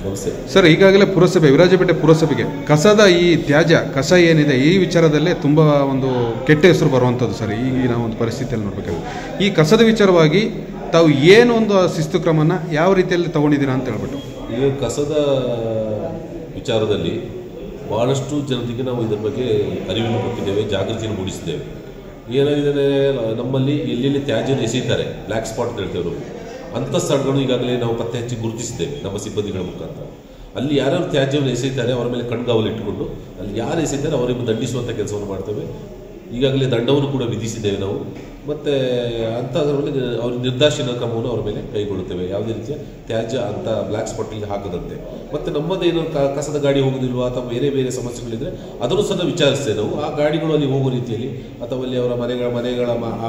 ನಮಸ್ತೆ ಸರ್. ಈಗಾಗಲೇ ಪುರಸಭೆ ವಿರಾಜಪೇಟೆ ಪುರಸಭೆಗೆ ಕಸದ ಈ ತ್ಯಾಜ್ಯ ಕಸ ಏನಿದೆ ಈ ವಿಚಾರದಲ್ಲೇ ತುಂಬ ಒಂದು ಕೆಟ್ಟ ಹೆಸರು ಬರುವಂಥದ್ದು ಸರ್. ಈಗಿನ ಒಂದು ಪರಿಸ್ಥಿತಿಯಲ್ಲಿ ನೋಡಬೇಕಾದ್ರೆ ಈ ಕಸದ ವಿಚಾರವಾಗಿ ತಾವು ಏನು ಒಂದು ಶಿಸ್ತು ಕ್ರಮನ ಯಾವ ರೀತಿಯಲ್ಲಿ ತಗೊಂಡಿದ್ದೀರಾ ಅಂತ ಹೇಳ್ಬಿಟ್ಟು. ಈಗ ಕಸದ ವಿಚಾರದಲ್ಲಿ ಭಾಳಷ್ಟು ಜನರಿಗೆ ನಾವು ಇದರ ಬಗ್ಗೆ ಅರಿವನ್ನು ಕೊಟ್ಟಿದ್ದೇವೆ, ಜಾಗೃತಿಯನ್ನು ಮೂಡಿಸಿದ್ದೇವೆ. ಏನಾಗಿದೆ ನಮ್ಮಲ್ಲಿ ಎಲ್ಲೆಲ್ಲಿ ತ್ಯಾಜ್ಯವನ್ನು ಎಸೆಯುತ್ತಾರೆ, ಬ್ಲ್ಯಾಕ್ ಸ್ಪಾಟ್ ಅಂತ ಹೇಳ್ತೇವೆ, ಅಂಥ ಸ್ಥಳಗಳು ಈಗಾಗಲೇ ನಾವು ಪತ್ತೆ ಹಚ್ಚಿ ಗುರುತಿಸಿದ್ದೇವೆ ನಮ್ಮ ಸಿಬ್ಬಂದಿಗಳ ಮುಖಾಂತರ. ಅಲ್ಲಿ ಯಾರ್ಯಾರು ತ್ಯಾಜ್ಯವನ್ನು ಎಸೆಯುತ್ತಾರೆ ಅವರ ಮೇಲೆ ಕಣ್ಗಾವಲು ಇಟ್ಟುಕೊಂಡು ಅಲ್ಲಿ ಯಾರು ಎಸೆಯುತ್ತಾರೆ ಅವರಿಗೆ ದಂಡಿಸುವಂಥ ಕೆಲಸವನ್ನು ಮಾಡ್ತೇವೆ. ಈಗಾಗಲೇ ದಂಡವನ್ನು ಕೂಡ ವಿಧಿಸಿದ್ದೇವೆ ನಾವು. ಮತ್ತು ಅಂಥದ್ರಲ್ಲಿ ಅವ್ರ ನಿರ್ದಾಕ್ಷಿಣ್ಯ ಕ್ರಮವನ್ನು ಅವರ ಮೇಲೆ ಕೈಗೊಳ್ಳುತ್ತೇವೆ, ಯಾವುದೇ ರೀತಿಯ ತ್ಯಾಜ್ಯ ಅಂಥ ಬ್ಲ್ಯಾಕ್ ಸ್ಪಾಟಿಗೆ ಹಾಕದಂತೆ. ಮತ್ತು ನಮ್ಮದೇನು ಕಸದ ಗಾಡಿ ಹೋಗೋದಿಲ್ವಾ ಅಥವಾ ಬೇರೆ ಬೇರೆ ಸಮಸ್ಯೆಗಳಿದ್ದರೆ ಅದನ್ನು ಸಹ ವಿಚಾರಿಸ್ತೇವೆ ನಾವು. ಆ ಗಾಡಿಗಳು ಅಲ್ಲಿ ಹೋಗೋ ರೀತಿಯಲ್ಲಿ ಅಥವಾ ಅಲ್ಲಿ ಅವರ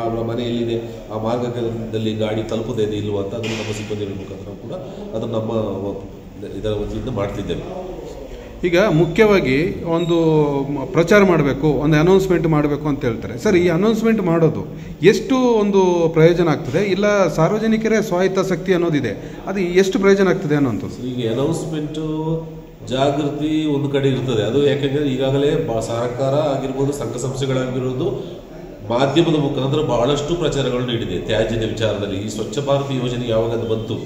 ಅವರ ಮನೆ ಎಲ್ಲಿದೆ ಆ ಮಾರ್ಗದಲ್ಲಿ ಗಾಡಿ ತಲುಪದೇ ಇಲ್ವಾ ಅಂತ ಅದನ್ನು ನಮ್ಮ ಸಿಬ್ಬಂದಿಗಳ ಮುಖಾಂತರ ಕೂಡ ಅದನ್ನು ನಮ್ಮ ಇದರ ವತಿಯಿಂದ ಮಾಡ್ತಿದ್ದೇವೆ. ಈಗ ಮುಖ್ಯವಾಗಿ ಒಂದು ಪ್ರಚಾರ ಮಾಡಬೇಕು, ಒಂದು ಅನೌನ್ಸ್ಮೆಂಟ್ ಮಾಡಬೇಕು ಅಂತ ಹೇಳ್ತಾರೆ ಸರ್. ಈ ಅನೌನ್ಸ್ಮೆಂಟ್ ಮಾಡೋದು ಎಷ್ಟು ಒಂದು ಪ್ರಯೋಜನ ಆಗ್ತದೆ, ಇಲ್ಲ ಸಾರ್ವಜನಿಕರೇ ಸ್ವಾಯತ್ತಾಸಕ್ತಿ ಅನ್ನೋದಿದೆ, ಅದು ಎಷ್ಟು ಪ್ರಯೋಜನ ಆಗ್ತದೆ ಅನ್ನೋಂಥದ್ದು? ಈಗ ಅನೌನ್ಸ್ಮೆಂಟು ಜಾಗೃತಿ ಒಂದು ಕಡೆ ಇರ್ತದೆ. ಅದು ಯಾಕೆಂದರೆ ಈಗಾಗಲೇ ಸರ್ಕಾರ ಆಗಿರ್ಬೋದು, ಸಂಘ ಸಂಸ್ಥೆಗಳಾಗಿರ್ಬೋದು, ಮಾಧ್ಯಮದ ಮುಖಾಂತರ ಬಹಳಷ್ಟು ಪ್ರಚಾರಗಳು ನೀಡಿದೆ ತ್ಯಾಜ್ಯದ ವಿಚಾರದಲ್ಲಿ. ಈ ಸ್ವಚ್ಛ ಭಾರತ ಯೋಜನೆ ಯಾವಾಗ ಬಂತು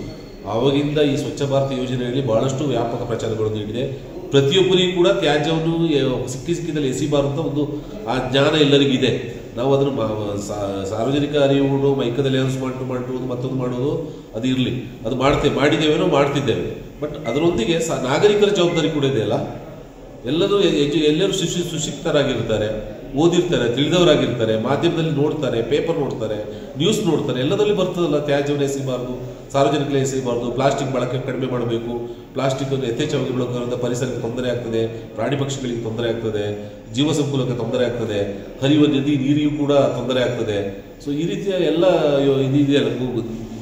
ಆವಾಗಿಂದ ಈ ಸ್ವಚ್ಛ ಭಾರತ ಯೋಜನೆಯಲ್ಲಿ ಬಹಳಷ್ಟು ವ್ಯಾಪಕ ಪ್ರಚಾರಗಳು ನೀಡಿದೆ. ಪ್ರತಿಯೊಬ್ಬರಿಗೂ ಕೂಡ ತ್ಯಾಜ್ಯವನ್ನು ಸಿಕ್ಕಿದಲ್ಲಿ ಎಸಿಬಾರ್ದು ಒಂದು ಆ ಜ್ಞಾನ ಎಲ್ಲರಿಗಿದೆ. ನಾವು ಅದನ್ನು ಸಾರ್ವಜನಿಕ ಅರಿವು ಮೈಕದಲ್ಲಿ ಅನೌನ್ಸ್ಮೆಂಟ್ ಮಾಡುವುದು ಮತ್ತೊಂದು ಮಾಡೋದು ಅದು ಇರಲಿ, ಅದು ಮಾಡಿದ್ದೇವೇನೋ ಮಾಡ್ತಿದ್ದೇವೆ. ಬಟ್ ಅದರೊಂದಿಗೆ ನಾಗರಿಕರ ಜವಾಬ್ದಾರಿ ಕೂಡ ಇದೆಯಲ್ಲ. ಎಲ್ಲರೂ ಸುಶಿಕ್ತರಾಗಿರ್ತಾರೆ, ಓದಿರ್ತಾರೆ, ತಿಳಿದವರಾಗಿರ್ತಾರೆ, ಮಾಧ್ಯಮದಲ್ಲಿ ನೋಡ್ತಾರೆ, ಪೇಪರ್ ನೋಡ್ತಾರೆ, ನ್ಯೂಸ್ ನೋಡ್ತಾರೆ, ಎಲ್ಲದಲ್ಲಿ ಬರ್ತದಲ್ಲ ತ್ಯಾಜ್ಯವನ್ನು ಎಸೆಯಬಾರ್ದು, ಸಾರ್ವಜನಿಕರು ಎಸೆಯಬಾರ್ದು, ಪ್ಲಾಸ್ಟಿಕ್ ಬಳಕೆ ಕಡಿಮೆ ಮಾಡಬೇಕು, ಪ್ಲಾಸ್ಟಿಕ್ಕನ್ನು ಯಥೇಚ್ಛವಾಗಿ ಬಳಕೋದ್ರಿಂದ ಪರಿಸರಕ್ಕೆ ತೊಂದರೆ ಆಗ್ತದೆ, ಪ್ರಾಣಿ ಪಕ್ಷಿಗಳಿಗೆ ತೊಂದರೆ ಆಗ್ತದೆ, ಜೀವ ಸಂಕುಲಕ್ಕೆ ತೊಂದರೆ ಆಗ್ತದೆ, ಹರಿಯುವ ನದಿ ನೀರಿಗೂ ಕೂಡ ತೊಂದರೆ ಆಗ್ತದೆ. ಸೊ ಈ ರೀತಿಯ ಎಲ್ಲ ಇದೆಯಲ್ಲ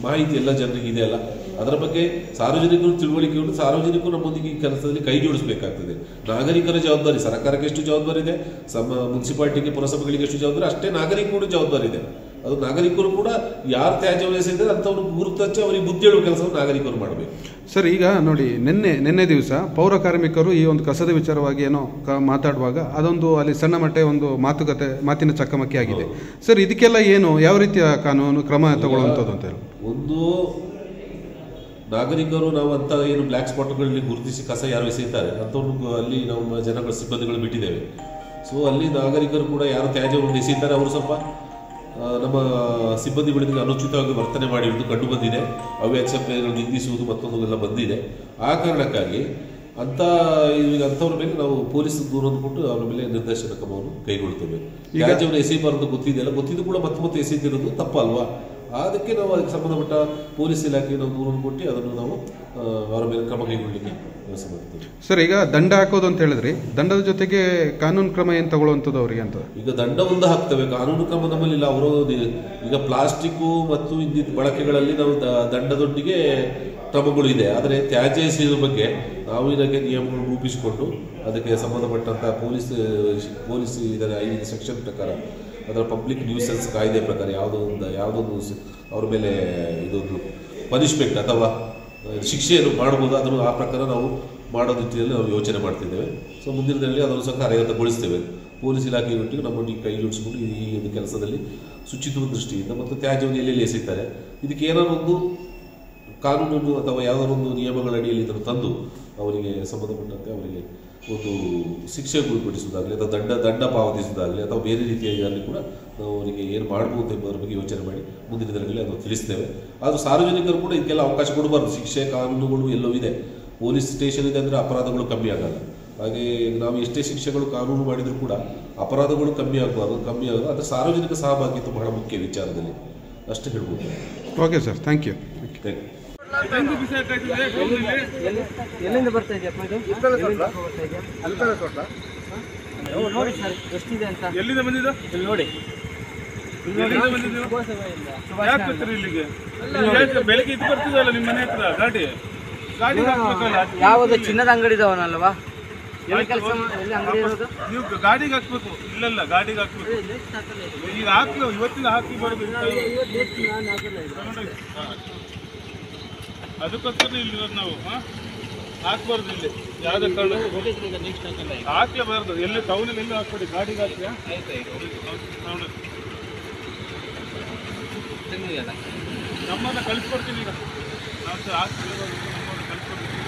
ಮಾಹಿತಿ ಎಲ್ಲ ಜನರಿಗೆ ಇದೆಯಲ್ಲ, ಅದರ ಬಗ್ಗೆ ಸಾರ್ವಜನಿಕರು ತಿಳುವಳಿಕೆ ಉಂಟು. ಸಾರ್ವಜನಿಕರು ನಮ್ಮೊಂದಿಗೆ ಈ ಕೆಲಸದಲ್ಲಿ ಕೈ ಜೋಡಿಸಬೇಕಾಗ್ತದೆ. ನಾಗರಿಕರ ಜವಾಬ್ದಾರಿ, ಸರ್ಕಾರಕ್ಕೆ ಎಷ್ಟು ಜವಾಬ್ದಾರಿ ಇದೆ, ಮುನ್ಸಿಪಾಲಿಟಿಗೆ ಪುರಸಭೆಗಳಿಗೆ ಎಷ್ಟು ಜವಾಬ್ದಾರಿ, ಅಷ್ಟೇ ನಾಗರಿಕರು ಜವಾಬ್ದಾರಿ ಇದೆ. ಅದು ನಾಗರಿಕರು ಕೂಡ ಯಾರು ತ್ಯಾಜ್ಯವನ್ನು ಎಸೆಯಿದ್ದಾರೆ ಅಂಥವ್ರು ಗುರುತಚ್ಚಿ ಅವರಿಗೆ ಬುದ್ಧಿ ಹೇಳುವ ಕೆಲಸವನ್ನು ನಾಗರಿಕರು ಮಾಡಬೇಕು ಸರ್. ಈಗ ನೋಡಿ, ನಿನ್ನೆ ದಿವಸ ಪೌರ ಕಾರ್ಮಿಕರು ಈ ಒಂದು ಕಸದ ವಿಚಾರವಾಗಿ ಏನೋ ಮಾತಾಡುವಾಗ ಅದೊಂದು ಅಲ್ಲಿ ಸಣ್ಣ ಮಟ್ಟ ಒಂದು ಮಾತಿನ ಚಕಮಕಿ ಆಗಿದೆ ಸರ್. ಇದಕ್ಕೆಲ್ಲ ಏನು ಯಾವ ರೀತಿಯ ಕಾನೂನು ಕ್ರಮ ತಗೊಳ್ಳುವಂಥದ್ದು ಅಂತ ಹೇಳಿ ಒಂದು ನಾಗರಿಕರು ನಾವು ಅಂತ ಏನು ಬ್ಲ್ಯಾಕ್ ಸ್ಪಾಟ್ಗಳಲ್ಲಿ ಗುರುತಿಸಿ ಕಸ ಯಾರು ಎಸೆಯುತ್ತಾರೆ ಅಂಥವ್ರು ಅಲ್ಲಿ ನಾವು ಜನಗಳ ಸಿಬ್ಬಂದಿಗಳು ಬಿಟ್ಟಿದ್ದೇವೆ. ಸೊ ಅಲ್ಲಿ ನಾಗರಿಕರು ಕೂಡ ಯಾರು ತ್ಯಾಜ್ಯವನ್ನು ಎಸೆಯುತ್ತಾರೆ ಅವರು ಸ್ವಲ್ಪ ನಮ್ಮ ಸಿಬ್ಬಂದಿಗಳಿಗೆ ಅನುಚಿತವಾಗಿ ವರ್ತನೆ ಮಾಡಿರುವುದು ಕಂಡು ಬಂದಿದೆ. ಅವ್ಯಾಚ್ಯಗಳನ್ನು ನಿಂದಿಸುವುದು ಮತ್ತೊಂದು ಎಲ್ಲ ಬಂದಿದೆ. ಆ ಕಾರಣಕ್ಕಾಗಿ ಅಂಥವ್ರ ಮೇಲೆ ನಾವು ಪೊಲೀಸ್ ದೂರನ್ನು ಕೊಟ್ಟು ಅವರ ಮೇಲೆ ನಿರ್ದೇಶನ ಕ್ರಮವನ್ನು ಕೈಗೊಳ್ತೇವೆ. ತ್ಯಾಜ್ಯವನ್ನು ಎಸೆಯಬಾರದು ಗೊತ್ತಿದೆಯಲ್ಲ, ಗೊತ್ತಿದ್ದು ಕೂಡ ಮತ್ತೆ ಎಸೆಯುತ್ತಿರೋದು ತಪ್ಪಲ್ವಾ? ಅದಕ್ಕೆ ನಾವು ಅದಕ್ಕೆ ಸಂಬಂಧಪಟ್ಟ ಪೊಲೀಸ್ ಇಲಾಖೆಗೆ ನಾವು ದೂರನ್ನು ಕೊಟ್ಟು ಅದನ್ನು ನಾವು ಅವರ ಮೇಲೆ ಕ್ರಮ ಕೈಗೊಳ್ಳಲಿಕ್ಕೆ ವ್ಯವಸ್ಥೆ ಮಾಡ್ತೇವೆ ಸರ್. ಈಗ ದಂಡ ಹಾಕೋದು ಅಂತ ಹೇಳಿದ್ರಿ, ದಂಡದ ಜೊತೆಗೆ ಕಾನೂನು ಕ್ರಮ ಏನು ತಗೊಳ್ಳುವಂಥದ್ದು ಅವರಿಗೆ ಅಂತ? ಈಗ ದಂಡ ಒಂದು ಹಾಕ್ತೇವೆ, ಕಾನೂನು ಕ್ರಮ ನಮ್ಮಲ್ಲಿ ಇಲ್ಲ. ಅವರು ಈಗ ಪ್ಲಾಸ್ಟಿಕ್ಕು ಮತ್ತು ಇನ್ನಿತರ ಬಳಕೆಗಳಲ್ಲಿ ನಾವು ದಂಡದೊಂದಿಗೆ ಕ್ರಮಗಳು ಇದೆ. ಆದರೆ ತ್ಯಾಜ್ಯ ಎಸೆಯುವ ಬಗ್ಗೆ ನಾವು ಇದಕ್ಕೆ ನಿಯಮಗಳು ರೂಪಿಸಿಕೊಂಡು ಅದಕ್ಕೆ ಸಂಬಂಧಪಟ್ಟಂಥ ಪೊಲೀಸ್ ಇದರ 5 ಸೆಕ್ಷನ್ ಪ್ರಕಾರ ಅದರ ಪಬ್ಲಿಕ್ ನ್ಯೂಸೆನ್ಸ್ ಕಾಯ್ದೆ ಪ್ರಕಾರ ಯಾವುದೊಂದು ಅವ್ರ ಮೇಲೆ ಇದೊಂದು ಪನಿಷ್ಮೆಂಟ್ ಅಥವಾ ಶಿಕ್ಷೆಯನ್ನು ಮಾಡ್ಬೋದು, ಅದನ್ನು ಆ ಪ್ರಕಾರ ನಾವು ಮಾಡೋ ರೀತಿಯಲ್ಲಿ ನಾವು ಯೋಚನೆ ಮಾಡ್ತಿದ್ದೇವೆ. ಸೊ ಮುಂದಿನ ದಿನದಲ್ಲಿ ಅದನ್ನು ಸಹ ಕಾರ್ಯಗತಗೊಳಿಸ್ತೇವೆ. ಪೊಲೀಸ್ ಇಲಾಖೆಯೊಟ್ಟಿಗೆ ನಮ್ಮೊಟ್ಟಿಗೆ ಕೈ ಜೋಡಿಸಿಕೊಂಡು ಈ ಒಂದು ಕೆಲಸದಲ್ಲಿ ಶುಚಿತ್ವ ದೃಷ್ಟಿಯಿಂದ ಮತ್ತು ತ್ಯಾಜ್ಯವನ್ನು ಎಲ್ಲೆಲ್ಲಿ ಎಸೆಯುತ್ತಾರೆ ಇದಕ್ಕೆ ಏನಾದರೂ ಒಂದು ಕಾನೂನು ಅಥವಾ ಯಾವುದಾದ್ರು ಒಂದು ನಿಯಮಗಳ ಅಡಿಯಲ್ಲಿ ಇದನ್ನು ತಂದು ಅವರಿಗೆ ಸಂಬಂಧಪಟ್ಟಂತೆ ಅವರಿಗೆ ಒಂದು ಶಿಕ್ಷೆ ಗುರಿಪಡಿಸುವುದಾಗಲಿ ಅಥವಾ ದಂಡ ಪಾವತಿಸುವುದಾಗಲಿ ಅಥವಾ ಬೇರೆ ರೀತಿಯಾಗಿ ಕೂಡ ನಾವು ಅವರಿಗೆ ಏನು ಮಾಡ್ಬೋದು ಎಂಬುದರ ಬಗ್ಗೆ ಯೋಚನೆ ಮಾಡಿ ಮುಂದಿನ ದಿನಗಳಲ್ಲಿ ಅದನ್ನು ತಿಳಿಸ್ತೇವೆ. ಆದರೂ ಸಾರ್ವಜನಿಕರು ಕೂಡ ಇದಕ್ಕೆಲ್ಲ ಅವಕಾಶ ಕೊಡಬಾರ್ದು. ಶಿಕ್ಷೆ ಕಾನೂನುಗಳು ಎಲ್ಲವೂ ಇದೆ. ಪೊಲೀಸ್ ಸ್ಟೇಷನ್ ಇದೆ ಅಂದರೆ ಅಪರಾಧಗಳು ಕಮ್ಮಿ ಆಗಲ್ಲ. ಹಾಗೆ ನಾವು ಎಷ್ಟೇ ಶಿಕ್ಷೆಗಳು ಕಾನೂನು ಮಾಡಿದರೂ ಕೂಡ ಅಪರಾಧಗಳು ಕಮ್ಮಿ ಆಗಬಾರ್ದು. ಆದರೆ ಸಾರ್ವಜನಿಕ ಸಹಭಾಗಿತ್ವ ಬಹಳ ಮುಖ್ಯ ವಿಚಾರದಲ್ಲಿ, ಅಷ್ಟೇ ಹೇಳ್ಬೋದು. Okay sir, thank you. ಎಲ್ಲಿಂದ ಬರ್ತಾ ಇದೆಯಪ್ಪ ಇದು? ನೋಡಿ ಸರ್ ಎಷ್ಟಿದೆ ಅಂತ. ಎಲ್ಲಿಂದ ಬಂದಿದ್ದು? ಇಲ್ಲಿ ನೋಡಿ. ಯಾಕೆ ಬರ್ತೀರಿ ಇಲ್ಲಿಗೆ? ಬೆಳಿಗ್ಗೆ ಇದು ಬರ್ತಿದಲ್ಲ ನಿಮ್ಮ ಮನೆ ಹತ್ರ ಗಾಡಿ ಹಾಕ್ಬೇಕಲ್ಲ. ಯಾವುದು ಚಿನ್ನದ ಅಂಗಡಿ ಇದಾವನಲ್ವಾ? ಎಲ್ಲಿ ಕೆಲಸ ಎಲ್ಲಿ ಅಂಗಡಿ ಇರೋದು? ನೀವು ಗಾಡಿಗೆ ಹಾಕ್ಬೇಕು. ಇಲ್ಲಲ್ಲ, ಗಾಡಿಗೆ ಹಾಕ್ಬೇಕು. ಈಗ ಹಾಕ್ಲು ಇವತ್ತಿನ ಹಾಕಿ ಬರೋದು. ಅದಕ್ಕೋಸ್ಕರ ಇಲ್ಲಿರೋದು ನಾವು. ಹಾಕ್ಬಾರ್ದು ಇಲ್ಲಿ ಯಾವುದೇ ಕಾರಣ ಹಾಕ್ಲೇಬಾರ್ದು. ಎಲ್ಲಿ ಟೌನಲ್ಲಿ ಎಲ್ಲೂ ಹಾಕ್ಬೇಡಿ, ಗಾಡಿಗೆ ಹಾಕ್ತೀಯಾ ನಮ್ಮನ್ನ ಕಳಿಸ್ಕೊಡ್ತೀನಿ ಈಗ. ನಾವು ಹಾಕ್ತೀವಿ, ನಮ್ಮನ್ನ ಕಳಿಸ್ಕೊಡ್ತೀನಿ.